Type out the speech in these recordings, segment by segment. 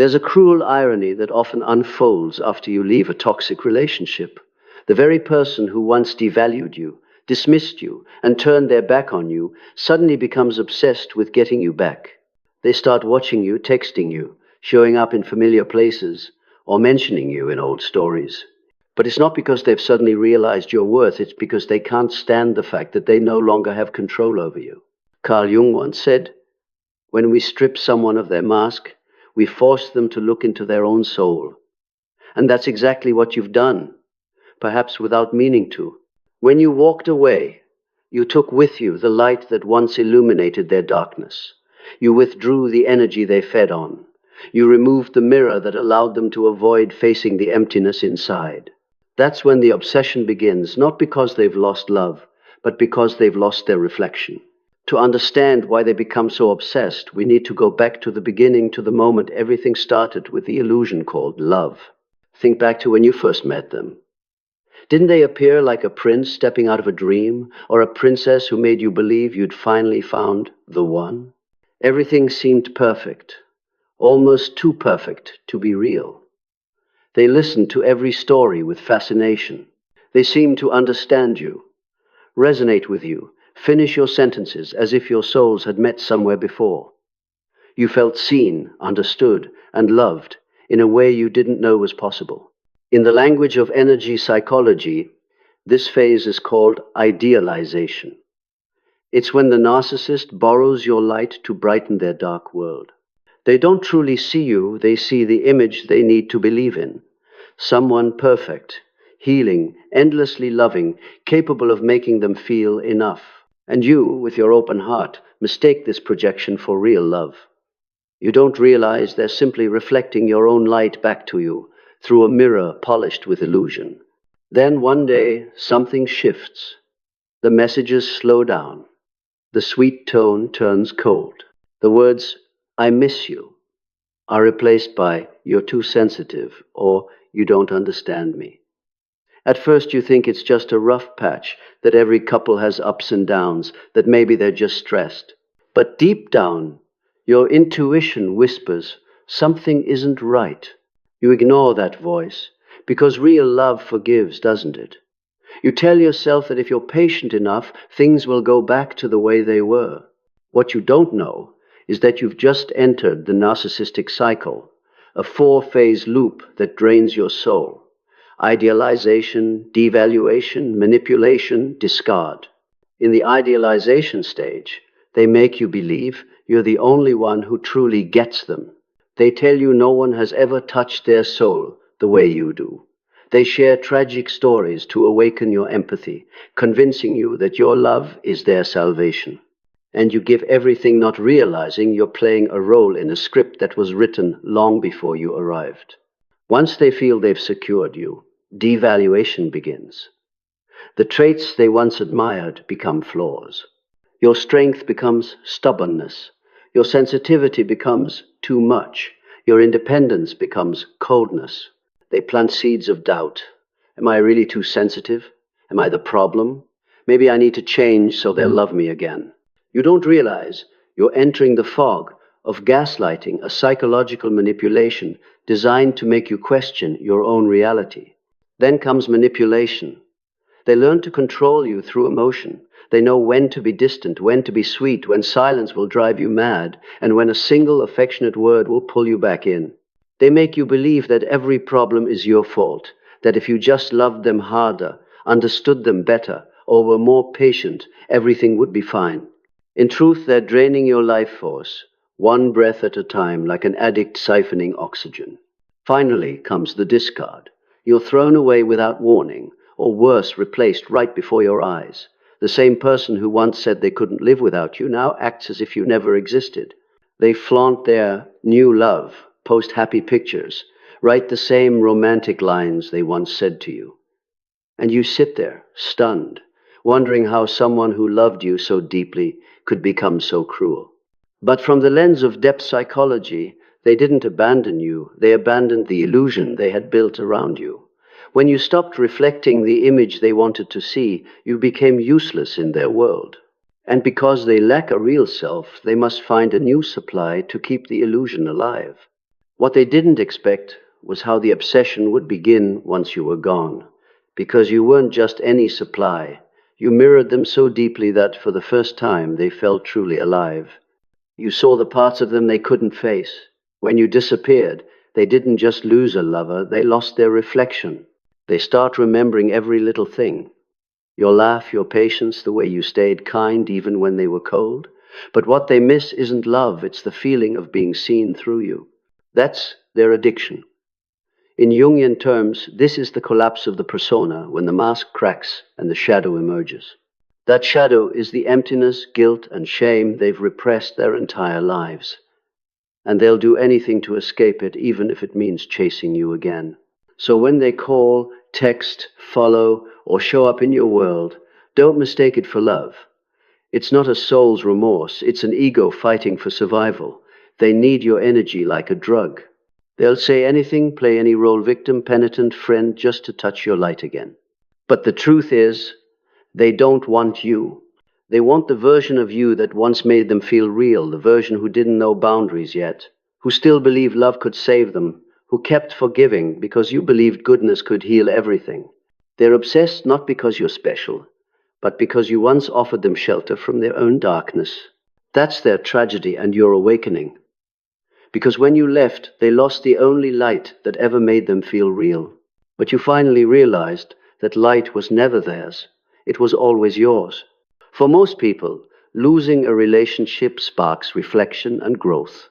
There's a cruel irony that often unfolds after you leave a toxic relationship. The very person who once devalued you, dismissed you, and turned their back on you suddenly becomes obsessed with getting you back. They start watching you, texting you, showing up in familiar places, or mentioning you in old stories. But it's not because they've suddenly realized your worth, it's because they can't stand the fact that they no longer have control over you. Carl Jung once said, "When we strip someone of their mask, we force them to look into their own soul." And that's exactly what you've done, perhaps without meaning to. When you walked away, you took with you the light that once illuminated their darkness. You withdrew the energy they fed on. You removed the mirror that allowed them to avoid facing the emptiness inside. That's when the obsession begins, not because they've lost love, but because they've lost their reflection. To understand why they become so obsessed, we need to go back to the beginning, to the moment everything started with the illusion called love. Think back to when you first met them. Didn't they appear like a prince stepping out of a dream, or a princess who made you believe you'd finally found the one? Everything seemed perfect, almost too perfect to be real. They listened to every story with fascination. They seemed to understand you, resonate with you, finish your sentences as if your souls had met somewhere before. You felt seen, understood, and loved in a way you didn't know was possible. In the language of energy psychology, this phase is called idealization. It's when the narcissist borrows your light to brighten their dark world. They don't truly see you, they see the image they need to believe in. Someone perfect, healing, endlessly loving, capable of making them feel enough. And you, with your open heart, mistake this projection for real love. You don't realize they're simply reflecting your own light back to you through a mirror polished with illusion. Then one day, something shifts. The messages slow down. The sweet tone turns cold. The words, "I miss you," are replaced by "you're too sensitive" or "you don't understand me." At first you think it's just a rough patch, that every couple has ups and downs, that maybe they're just stressed. But deep down, your intuition whispers, something isn't right. You ignore that voice, because real love forgives, doesn't it? You tell yourself that if you're patient enough, things will go back to the way they were. What you don't know is that you've just entered the narcissistic cycle, a 4-phase loop that drains your soul. Idealization, devaluation, manipulation, discard. In the idealization stage, they make you believe you're the only one who truly gets them. They tell you no one has ever touched their soul the way you do. They share tragic stories to awaken your empathy, convincing you that your love is their salvation. And you give everything, not realizing you're playing a role in a script that was written long before you arrived. Once they feel they've secured you, devaluation begins. The traits they once admired become flaws. Your strength becomes stubbornness. Your sensitivity becomes too much. Your independence becomes coldness. They plant seeds of doubt. Am I really too sensitive? Am I the problem? Maybe I need to change so they'll love me again. You don't realize you're entering the fog of gaslighting, a psychological manipulation designed to make you question your own reality. Then comes manipulation. They learn to control you through emotion. They know when to be distant, when to be sweet, when silence will drive you mad, and when a single affectionate word will pull you back in. They make you believe that every problem is your fault, that if you just loved them harder, understood them better, or were more patient, everything would be fine. In truth, they're draining your life force, one breath at a time, like an addict siphoning oxygen. Finally comes the discard. You're thrown away without warning, or worse, replaced right before your eyes. The same person who once said they couldn't live without you now acts as if you never existed. They flaunt their new love, post happy pictures, write the same romantic lines they once said to you. And you sit there, stunned, wondering how someone who loved you so deeply could become so cruel. But from the lens of depth psychology, they didn't abandon you, they abandoned the illusion they had built around you. When you stopped reflecting the image they wanted to see, you became useless in their world. And because they lack a real self, they must find a new supply to keep the illusion alive. What they didn't expect was how the obsession would begin once you were gone, because you weren't just any supply. You mirrored them so deeply that, for the first time, they felt truly alive. You saw the parts of them they couldn't face. When you disappeared, they didn't just lose a lover, they lost their reflection. They start remembering every little thing. Your laugh, your patience, the way you stayed kind even when they were cold. But what they miss isn't love, it's the feeling of being seen through you. That's their addiction. In Jungian terms, this is the collapse of the persona when the mask cracks and the shadow emerges. That shadow is the emptiness, guilt, and shame they've repressed their entire lives. And they'll do anything to escape it, even if it means chasing you again. So when they call, text, follow, or show up in your world, don't mistake it for love. It's not a soul's remorse, it's an ego fighting for survival. They need your energy like a drug. They'll say anything, play any role, victim, penitent, friend, just to touch your light again. But the truth is, they don't want you. They want the version of you that once made them feel real, the version who didn't know boundaries yet, who still believed love could save them, who kept forgiving because you believed goodness could heal everything. They're obsessed not because you're special, but because you once offered them shelter from their own darkness. That's their tragedy and your awakening. Because when you left, they lost the only light that ever made them feel real. But you finally realized that light was never theirs. It was always yours. For most people, losing a relationship sparks reflection and growth.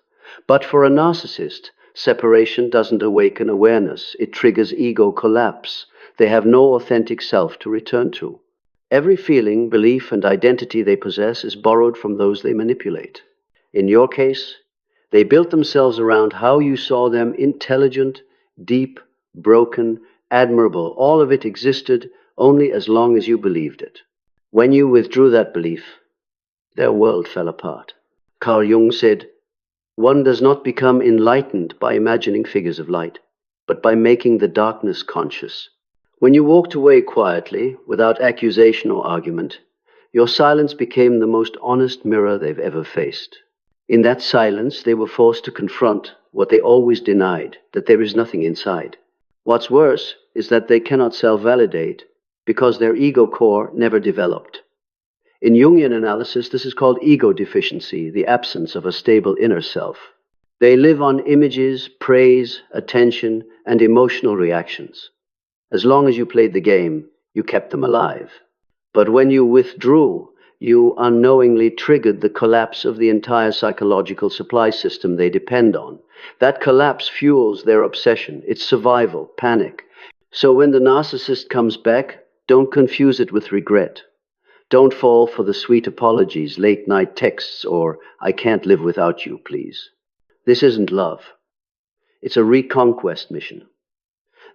But for a narcissist, separation doesn't awaken awareness. It triggers ego collapse. They have no authentic self to return to. Every feeling, belief, and identity they possess is borrowed from those they manipulate. In your case, they built themselves around how you saw them: intelligent, deep, broken, admirable. All of it existed only as long as you believed it. When you withdrew that belief, their world fell apart. Carl Jung said, "One does not become enlightened by imagining figures of light, but by making the darkness conscious." When you walked away quietly, without accusation or argument, your silence became the most honest mirror they've ever faced. In that silence, they were forced to confront what they always denied, that there is nothing inside. What's worse is that they cannot self-validate because their ego core never developed. In Jungian analysis, this is called ego deficiency, the absence of a stable inner self. They live on images, praise, attention, and emotional reactions. As long as you played the game, you kept them alive. But when you withdrew, you unknowingly triggered the collapse of the entire psychological supply system they depend on. That collapse fuels their obsession, its survival, panic. So when the narcissist comes back, don't confuse it with regret. Don't fall for the sweet apologies, late-night texts, or "I can't live without you, please." This isn't love. It's a reconquest mission.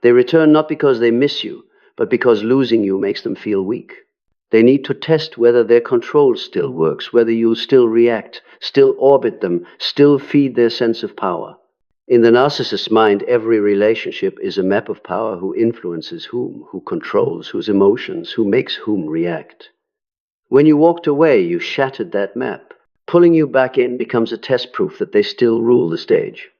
They return not because they miss you, but because losing you makes them feel weak. They need to test whether their control still works, whether you still react, still orbit them, still feed their sense of power. In the narcissist's mind, every relationship is a map of power: who influences whom, who controls whose emotions, who makes whom react. When you walked away, you shattered that map. Pulling you back in becomes a test proof that they still rule the stage.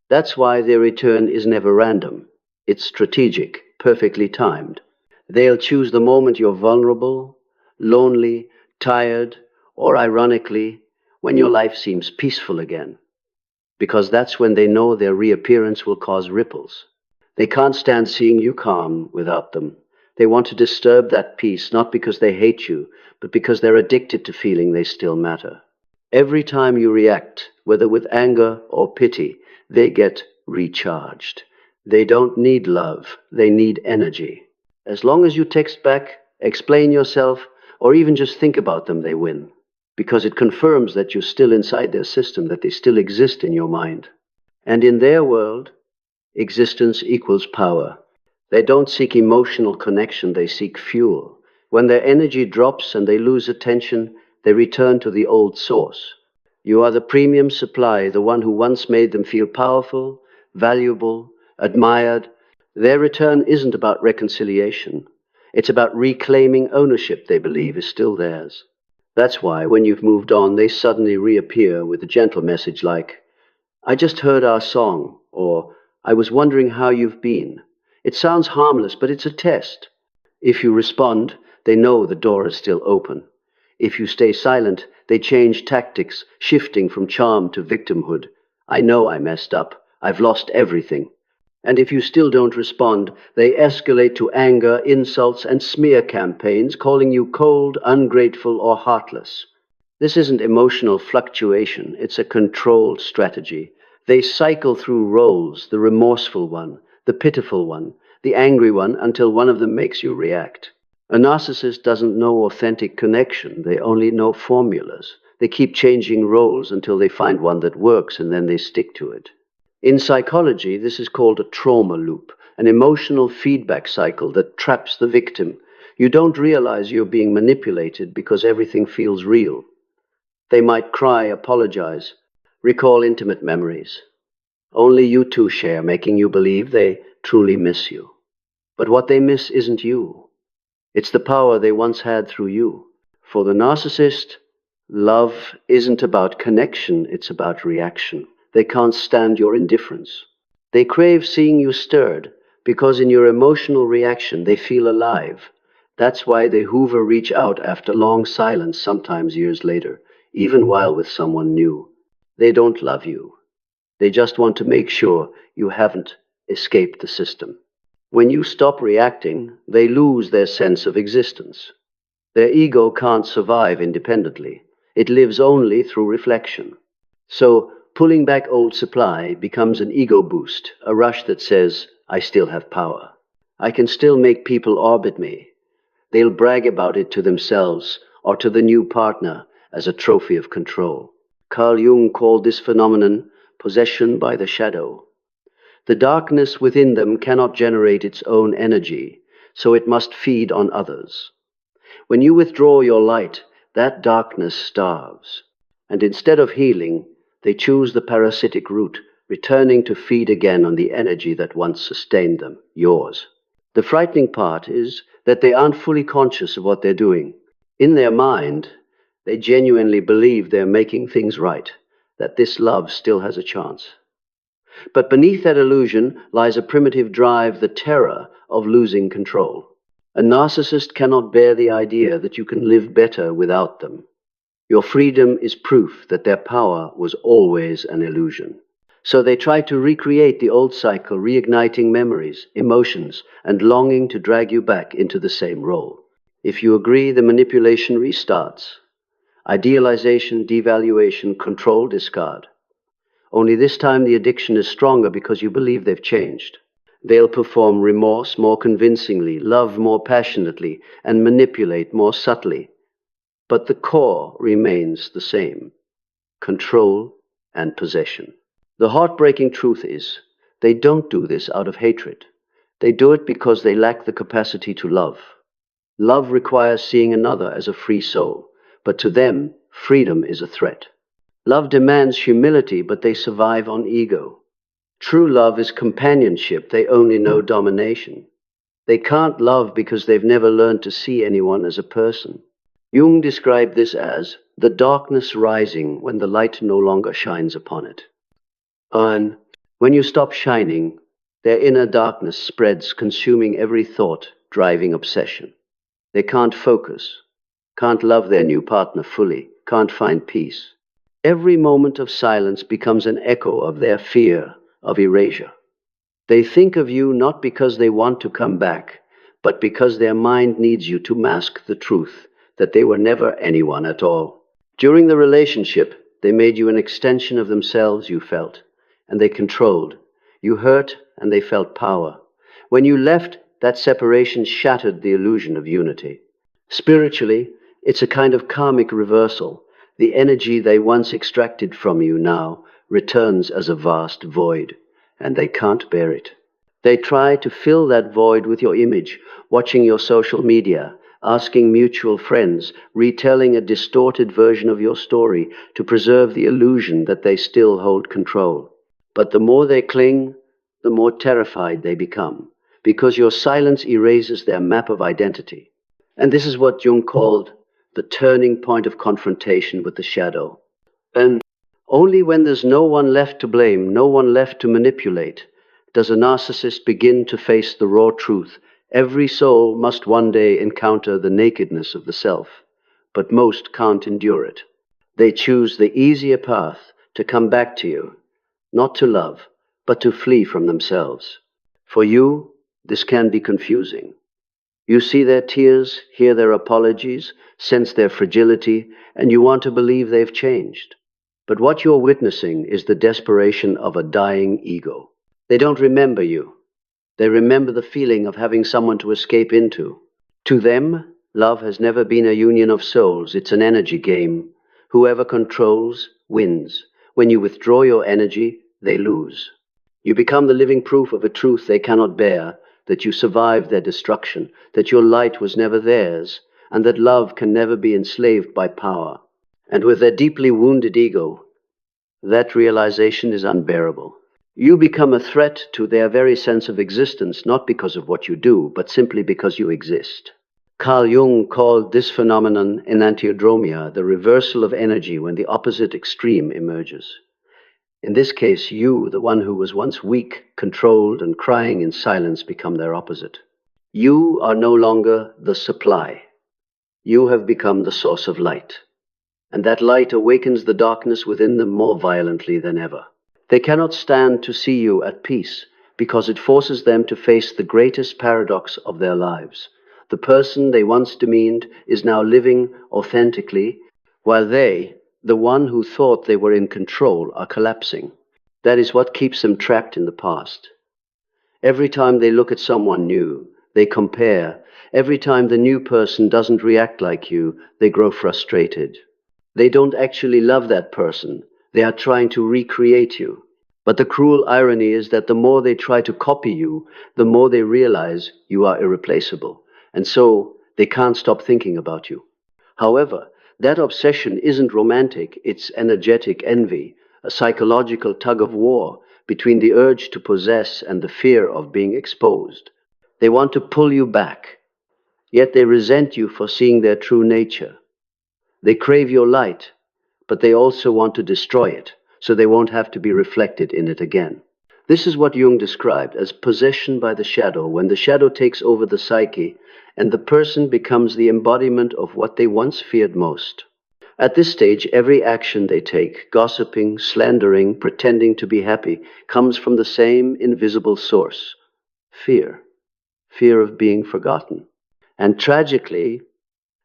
That's why their return is never random. It's strategic, perfectly timed. They'll choose the moment you're vulnerable, lonely, tired, or ironically, when your life seems peaceful again. Because that's when they know their reappearance will cause ripples. They can't stand seeing you calm without them. They want to disturb that peace, not because they hate you, but because they're addicted to feeling they still matter. Every time you react, whether with anger or pity, they get recharged. They don't need love, they need energy. As long as you text back, explain yourself, or even just think about them, they win. Because it confirms that you're still inside their system, that they still exist in your mind. And in their world, existence equals power. They don't seek emotional connection, they seek fuel. When their energy drops and they lose attention, they return to the old source. You are the premium supply, the one who once made them feel powerful, valuable, admired. Their return isn't about reconciliation. It's about reclaiming ownership they believe is still theirs. That's why, when you've moved on, they suddenly reappear with a gentle message like, "I just heard our song. or "I was wondering how you've been." It sounds harmless, but it's a test. If you respond, they know the door is still open. If you stay silent, they change tactics, shifting from charm to victimhood. "I know I messed up. I've lost everything." And if you still don't respond, they escalate to anger, insults, and smear campaigns, calling you cold, ungrateful, or heartless. This isn't emotional fluctuation, it's a controlled strategy. They cycle through roles, the remorseful one, the pitiful one, the angry one, until one of them makes you react. A narcissist doesn't know authentic connection, they only know formulas. They keep changing roles until they find one that works, and then they stick to it. In psychology, this is called a trauma loop, an emotional feedback cycle that traps the victim. You don't realize you're being manipulated because everything feels real. They might cry, apologize, recall intimate memories. Only you two share, making you believe they truly miss you. But what they miss isn't you. It's the power they once had through you. For the narcissist, love isn't about connection, it's about reaction. They can't stand your indifference. They crave seeing you stirred, because in your emotional reaction they feel alive. That's why they hoover reach out after long silence, sometimes years later, even while with someone new. They don't love you. They just want to make sure you haven't escaped the system. When you stop reacting, they lose their sense of existence. Their ego can't survive independently. It lives only through reflection. So, pulling back old supply becomes an ego boost, a rush that says, "I still have power. I can still make people orbit me." They'll brag about it to themselves or to the new partner as a trophy of control. Carl Jung called this phenomenon possession by the shadow. The darkness within them cannot generate its own energy, so it must feed on others. When you withdraw your light, that darkness starves. And instead of healing, they choose the parasitic route, returning to feed again on the energy that once sustained them, yours. The frightening part is that they aren't fully conscious of what they're doing. In their mind, they genuinely believe they're making things right, that this love still has a chance. But beneath that illusion lies a primitive drive, the terror of losing control. A narcissist cannot bear the idea that you can live better without them. Your freedom is proof that their power was always an illusion. So they try to recreate the old cycle, reigniting memories, emotions, and longing to drag you back into the same role. If you agree, the manipulation restarts. Idealization, devaluation, control, discard. Only this time the addiction is stronger because you believe they've changed. They'll perform remorse more convincingly, love more passionately, and manipulate more subtly. But the core remains the same: control and possession. The heartbreaking truth is, they don't do this out of hatred. They do it because they lack the capacity to love. Love requires seeing another as a free soul, but to them, freedom is a threat. Love demands humility, but they survive on ego. True love is companionship, they only know domination. They can't love because they've never learned to see anyone as a person. Jung described this as the darkness rising when the light no longer shines upon it. And when you stop shining, their inner darkness spreads, consuming every thought, driving obsession. They can't focus, can't love their new partner fully, can't find peace. Every moment of silence becomes an echo of their fear of erasure. They think of you not because they want to come back, but because their mind needs you to mask the truth that they were never anyone at all. During the relationship, they made you an extension of themselves, you felt, and they controlled. You hurt, and they felt power. When you left, that separation shattered the illusion of unity. Spiritually, it's a kind of karmic reversal. The energy they once extracted from you now returns as a vast void, and they can't bear it. They try to fill that void with your image, watching your social media, asking mutual friends, retelling a distorted version of your story to preserve the illusion that they still hold control. But the more they cling, the more terrified they become, because your silence erases their map of identity. And this is what Jung called the turning point of confrontation with the shadow. And Only when there's no one left to blame, no one left to manipulate, does a narcissist begin to face the raw truth. Every soul must one day encounter the nakedness of the self, but most can't endure it. They choose the easier path to come back to you, not to love, but to flee from themselves. For you, this can be confusing. You see their tears, hear their apologies, sense their fragility, and you want to believe they've changed. But what you're witnessing is the desperation of a dying ego. They don't remember you. They remember the feeling of having someone to escape into. To them, love has never been a union of souls. It's an energy game. Whoever controls, wins. When you withdraw your energy, they lose. You become the living proof of a truth they cannot bear, that you survived their destruction, that your light was never theirs, and that love can never be enslaved by power. And with their deeply wounded ego, that realization is unbearable. You become a threat to their very sense of existence, not because of what you do, but simply because you exist. Carl Jung called this phenomenon enantiodromia, the reversal of energy when the opposite extreme emerges. In this case, you, the one who was once weak, controlled, and crying in silence, become their opposite. You are no longer the supply. You have become the source of light. And that light awakens the darkness within them more violently than ever. They cannot stand to see you at peace, because it forces them to face the greatest paradox of their lives. The person they once demeaned is now living authentically, while they, the one who thought they were in control, are collapsing. That is what keeps them trapped in the past. Every time they look at someone new, they compare. Every time the new person doesn't react like you, they grow frustrated. They don't actually love that person. They are trying to recreate you. But the cruel irony is that the more they try to copy you, the more they realize you are irreplaceable. And so they can't stop thinking about you. However, that obsession isn't romantic. It's energetic envy, a psychological tug of war between the urge to possess and the fear of being exposed. They want to pull you back, yet they resent you for seeing their true nature. They crave your light, but they also want to destroy it, so they won't have to be reflected in it again. This is what Jung described as possession by the shadow, when the shadow takes over the psyche and the person becomes the embodiment of what they once feared most. At this stage, every action they take, gossiping, slandering, pretending to be happy, comes from the same invisible source: fear. Fear of being forgotten. And tragically,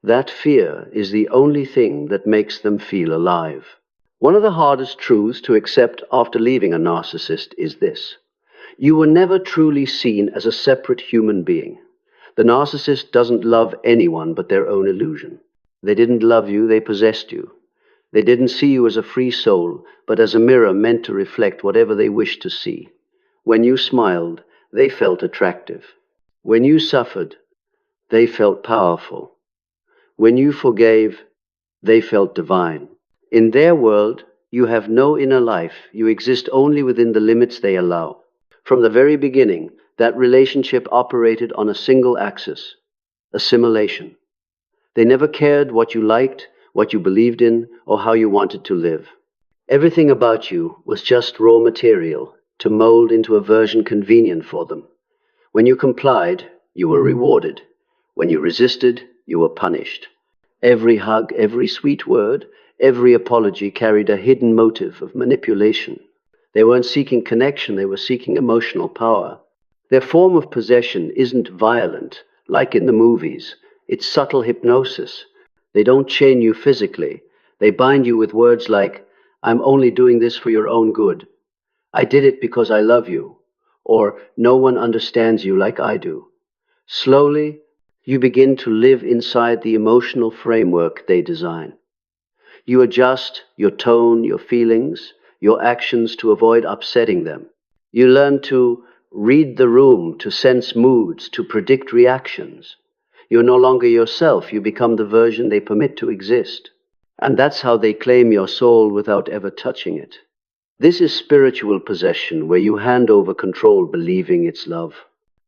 that fear is the only thing that makes them feel alive. One of the hardest truths to accept after leaving a narcissist is this: you were never truly seen as a separate human being. The narcissist doesn't love anyone but their own illusion. They didn't love you, they possessed you. They didn't see you as a free soul, but as a mirror meant to reflect whatever they wished to see. When you smiled, they felt attractive. When you suffered, they felt powerful. When you forgave, they felt divine. In their world, you have no inner life. You exist only within the limits they allow. From the very beginning, that relationship operated on a single axis: assimilation. They never cared what you liked, what you believed in, or how you wanted to live. Everything about you was just raw material to mold into a version convenient for them. When you complied, you were rewarded. When you resisted, you were punished. Every hug, every sweet word, every apology carried a hidden motive of manipulation. They weren't seeking connection, they were seeking emotional power. Their form of possession isn't violent, like in the movies. It's subtle hypnosis. They don't chain you physically. They bind you with words like, "I'm only doing this for your own good," "I did it because I love you," or "No one understands you like I do." Slowly, you begin to live inside the emotional framework they design. You adjust your tone, your feelings, your actions to avoid upsetting them. You learn to read the room, to sense moods, to predict reactions. You're no longer yourself. You become the version they permit to exist. And that's how they claim your soul without ever touching it. This is spiritual possession, where you hand over control, believing it's love.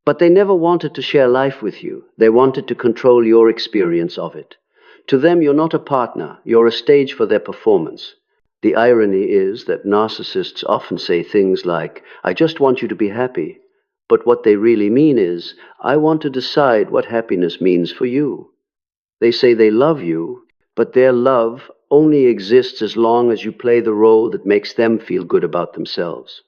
But they never wanted to share life with you. They wanted to control your experience of it. To them, you're not a partner. You're a stage for their performance. The irony is that narcissists often say things like, "I just want you to be happy." But what they really mean is, "I want to decide what happiness means for you." They say they love you, but their love only exists as long as you play the role that makes them feel good about themselves.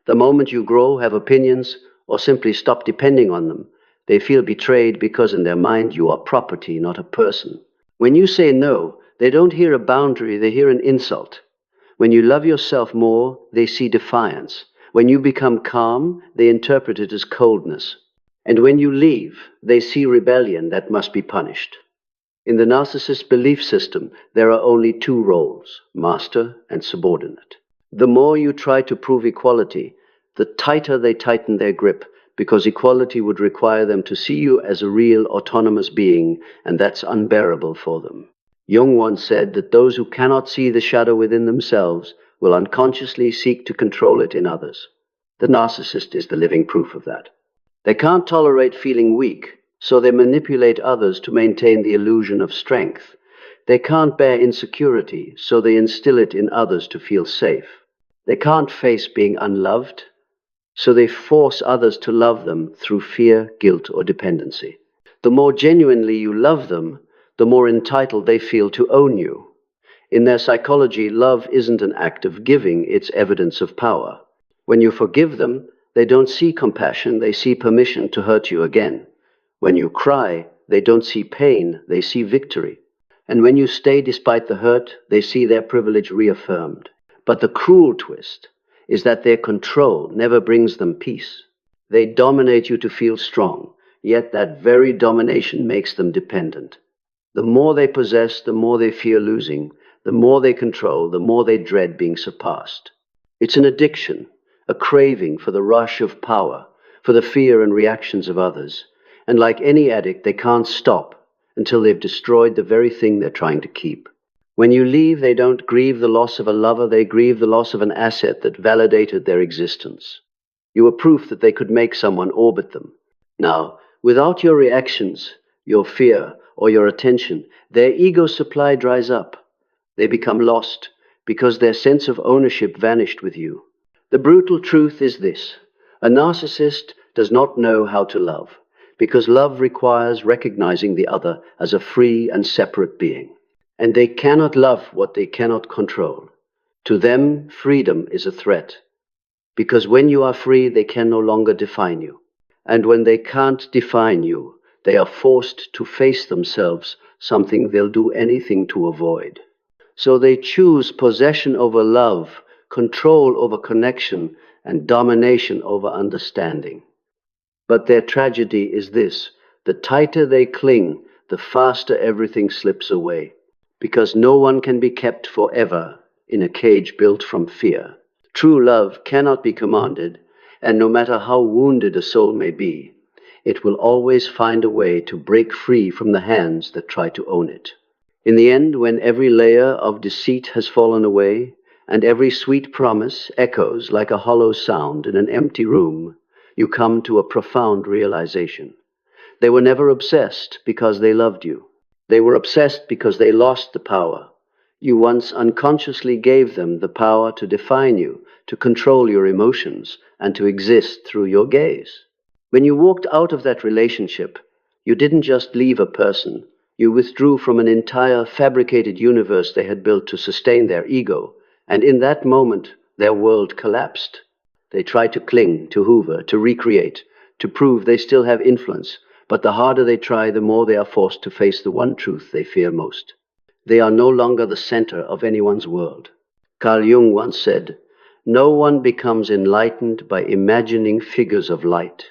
The moment you grow, have opinions, or simply stop depending on them, they feel betrayed because in their mind you are property, not a person. When you say no, they don't hear a boundary, they hear an insult. When you love yourself more, they see defiance. When you become calm, they interpret it as coldness. And when you leave, they see rebellion that must be punished. In the narcissist belief system, there are only two roles, master and subordinate. The more you try to prove equality, the tighter they tighten their grip, because equality would require them to see you as a real autonomous being, and that's unbearable for them. Jung once said that those who cannot see the shadow within themselves will unconsciously seek to control it in others. The narcissist is the living proof of that. They can't tolerate feeling weak, so they manipulate others to maintain the illusion of strength. They can't bear insecurity, so they instill it in others to feel safe. They can't face being unloved, so they force others to love them through fear, guilt, or dependency. The more genuinely you love them, the more entitled they feel to own you. In their psychology, love isn't an act of giving, it's evidence of power. When you forgive them, they don't see compassion, they see permission to hurt you again. When you cry, they don't see pain, they see victory. And when you stay despite the hurt, they see their privilege reaffirmed. But the cruel twist is that their control never brings them peace. They dominate you to feel strong, yet that very domination makes them dependent. The more they possess, the more they fear losing. The more they control, the more they dread being surpassed. It's an addiction, a craving for the rush of power, for the fear and reactions of others. And like any addict, they can't stop until they've destroyed the very thing they're trying to keep. When you leave, they don't grieve the loss of a lover, they grieve the loss of an asset that validated their existence. You were proof that they could make someone orbit them. Now, without your reactions, your fear, or your attention, their ego supply dries up. They become lost because their sense of ownership vanished with you. The brutal truth is this: a narcissist does not know how to love, because love requires recognizing the other as a free and separate being. And they cannot love what they cannot control. To them, freedom is a threat, because when you are free, they can no longer define you. And when they can't define you, they are forced to face themselves, something they'll do anything to avoid. So they choose possession over love, control over connection, and domination over understanding. But their tragedy is this: the tighter they cling, the faster everything slips away, because no one can be kept forever in a cage built from fear. True love cannot be commanded, and no matter how wounded a soul may be, it will always find a way to break free from the hands that try to own it. In the end, when every layer of deceit has fallen away, and every sweet promise echoes like a hollow sound in an empty room, you come to a profound realization. They were never obsessed because they loved you. They were obsessed because they lost the power. You once unconsciously gave them the power to define you, to control your emotions, and to exist through your gaze. When you walked out of that relationship, you didn't just leave a person. You withdrew from an entire fabricated universe they had built to sustain their ego, and in that moment, their world collapsed. They tried to cling, to hoover, to recreate, to prove they still have influence, but the harder they try, the more they are forced to face the one truth they fear most. They are no longer the center of anyone's world. Carl Jung once said, "No one becomes enlightened by imagining figures of light,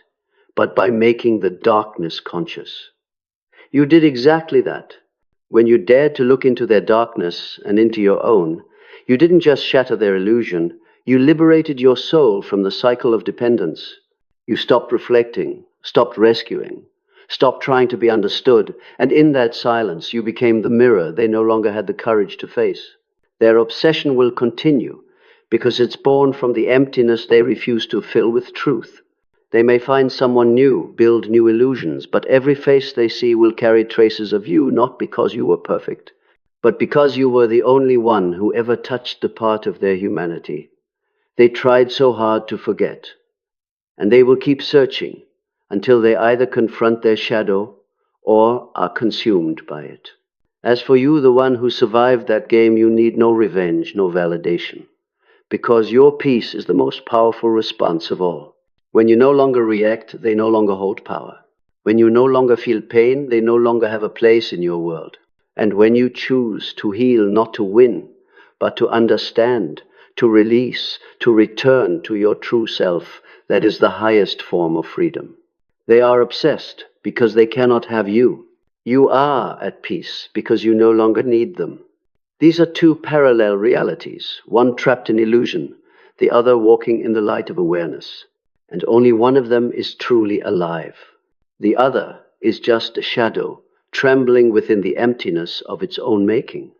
but by making the darkness conscious." You did exactly that. When you dared to look into their darkness and into your own, you didn't just shatter their illusion, you liberated your soul from the cycle of dependence. You stopped reflecting, stopped rescuing, stopped trying to be understood, and in that silence you became the mirror they no longer had the courage to face. Their obsession will continue because it's born from the emptiness they refuse to fill with truth. They may find someone new, build new illusions, but every face they see will carry traces of you, not because you were perfect, But because you were the only one who ever touched the part of their humanity, they tried so hard to forget. And they will keep searching until they either confront their shadow or are consumed by it. As for you, the one who survived that game, you need no revenge, no validation, because your peace is the most powerful response of all. When you no longer react, they no longer hold power. When you no longer feel pain, they no longer have a place in your world. And when you choose to heal, not to win, but to understand, to release, to return to your true self, that is the highest form of freedom. They are obsessed because they cannot have you. You are at peace because you no longer need them. These are two parallel realities, one trapped in illusion, the other walking in the light of awareness. And only one of them is truly alive. The other is just a shadow, trembling within the emptiness of its own making.